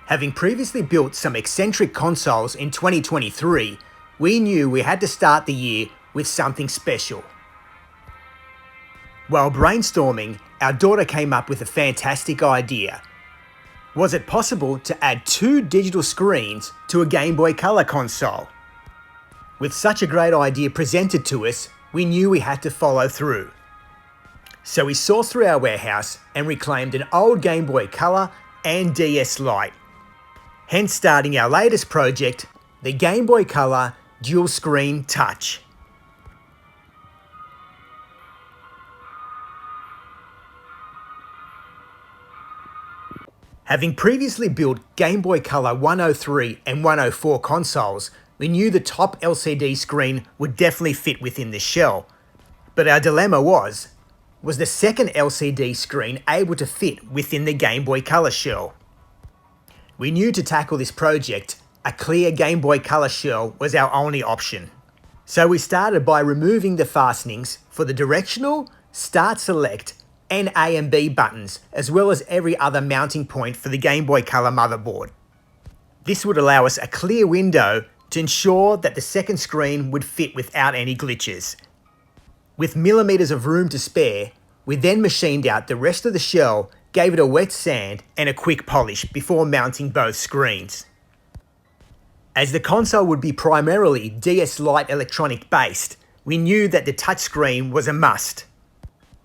Having previously built some eccentric consoles in 2023, we knew we had to start the year with something special. While brainstorming, our daughter came up with a fantastic idea. Was it possible to add 2 digital screens to a Game Boy Color console? With such a great idea presented to us, we knew we had to follow through. So we sourced through our warehouse and reclaimed an old Game Boy Color and DS Lite. Hence starting our latest project, the Game Boy Color Dual Screen Touch. Having previously built Game Boy Color 103 and 104 consoles, we knew the top LCD screen would definitely fit within this shell. But our dilemma was the second LCD screen able to fit within the Game Boy Color shell? We knew to tackle this project, a clear Game Boy Color shell was our only option. So we started by removing the fastenings for the directional, start select, and A and B buttons, as well as every other mounting point for the Game Boy Color motherboard. This would allow us a clear window to ensure that the second screen would fit without any glitches. With millimeters of room to spare, we then machined out the rest of the shell, gave it a wet sand and a quick polish before mounting both screens. As the console would be primarily DS Lite electronic based, we knew that the touchscreen was a must.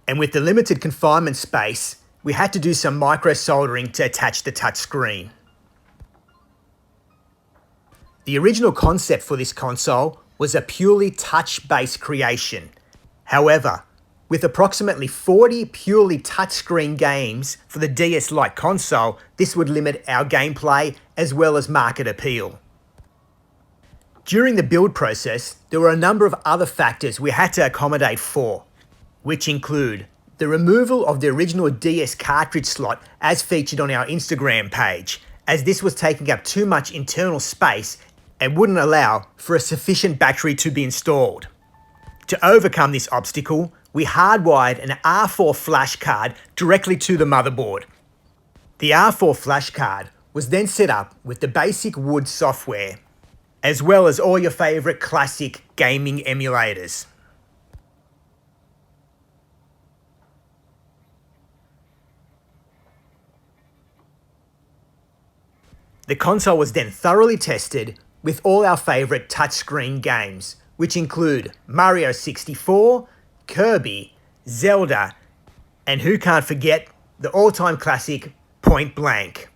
And with the limited confinement space, we had to do some micro soldering to attach the touchscreen. The original concept for this console was a purely touch-based creation. However, with approximately 40 purely touchscreen games for the DS Lite console, this would limit our gameplay as well as market appeal. During the build process, there were a number of other factors we had to accommodate for, which include the removal of the original DS cartridge slot as featured on our Instagram page, as this was taking up too much internal space and wouldn't allow for a sufficient battery to be installed. To overcome this obstacle, we hardwired an R4 flash card directly to the motherboard. The R4 flash card was then set up with the basic Wood software, as well as all your favourite classic gaming emulators. The console was then thoroughly tested with all our favourite touchscreen games, which include Mario 64, Kirby, Zelda, and who can't forget the all-time classic Point Blank.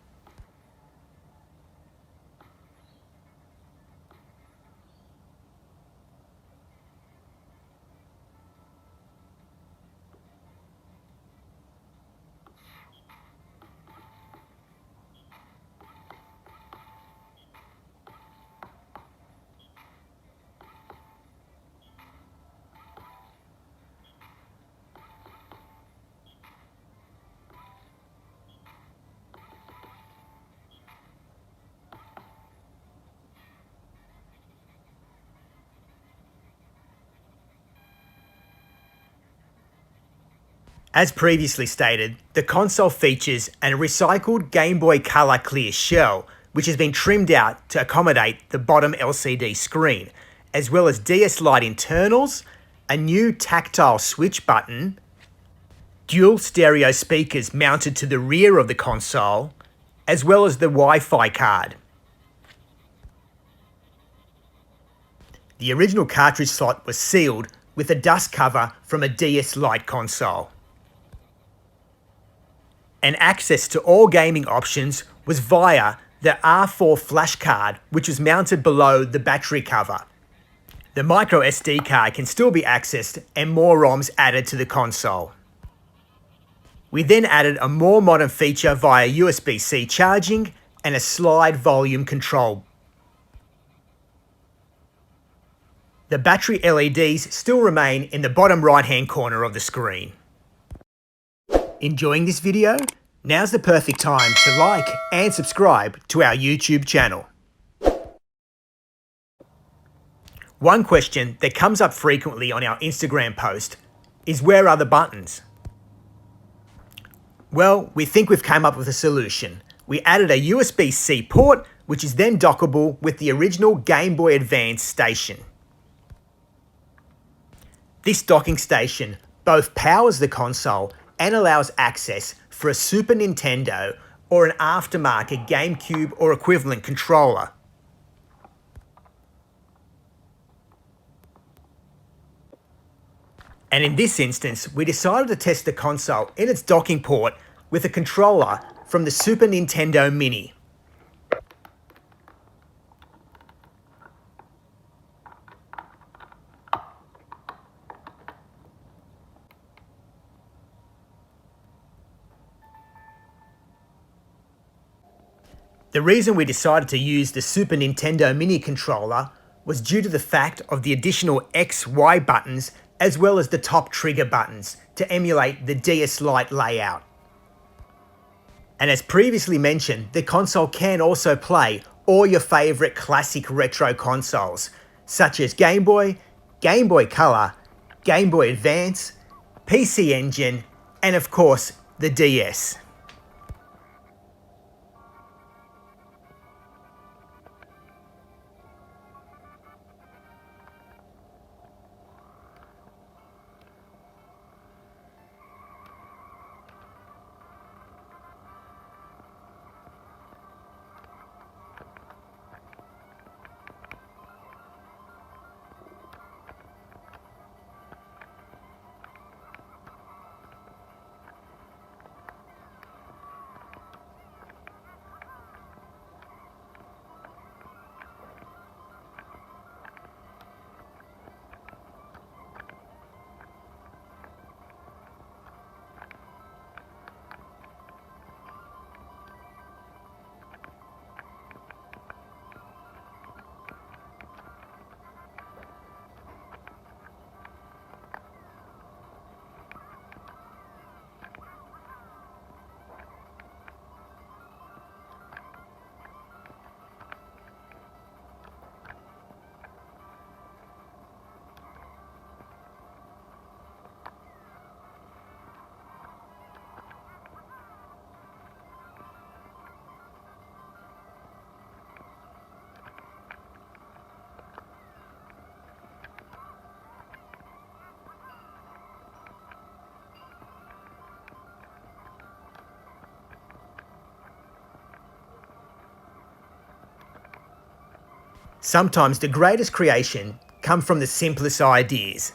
As previously stated, the console features a recycled Game Boy Color clear shell, which has been trimmed out to accommodate the bottom LCD screen, as well as DS Lite internals, a new tactile switch button, dual stereo speakers mounted to the rear of the console, as well as the Wi-Fi card. The original cartridge slot was sealed with a dust cover from a DS Lite console. And access to all gaming options was via the R4 flash card, which was mounted below the battery cover. The micro SD card can still be accessed and more ROMs added to the console. We then added a more modern feature via USB-C charging and a slide volume control. The battery LEDs still remain in the bottom right-hand corner of the screen. Enjoying this video? Now's the perfect time to like and subscribe to our YouTube channel. One question that comes up frequently on our Instagram post is, where are the buttons? Well, we think we've come up with a solution. we added a USB-C port, which is then dockable with the original Game Boy Advance station. This docking station both powers the console and allows access for a Super Nintendo or an aftermarket GameCube or equivalent controller. And in this instance, we decided to test the console in its docking port with a controller from the Super Nintendo Mini. The reason we decided to use the Super Nintendo Mini controller was due to the fact of the additional X, Y buttons as well as the top trigger buttons to emulate the DS Lite layout. And as previously mentioned, the console can also play all your favourite classic retro consoles, such as Game Boy, Game Boy Color, Game Boy Advance, PC Engine, and of course, the DS. Sometimes the greatest creation come from the simplest ideas.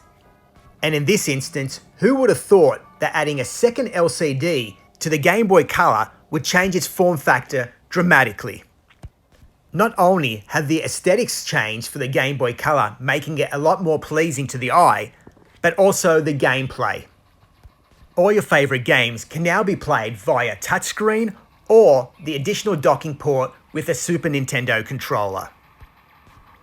And in this instance, who would have thought that adding a second LCD to the Game Boy Color would change its form factor dramatically? Not only have the aesthetics changed for the Game Boy Color, making it a lot more pleasing to the eye, but also the gameplay. All your favourite games can now be played via touchscreen or the additional docking port with a Super Nintendo controller.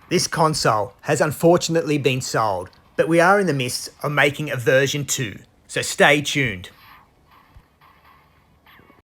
This console has unfortunately been sold, but we are in the midst of making a version 2, so stay tuned.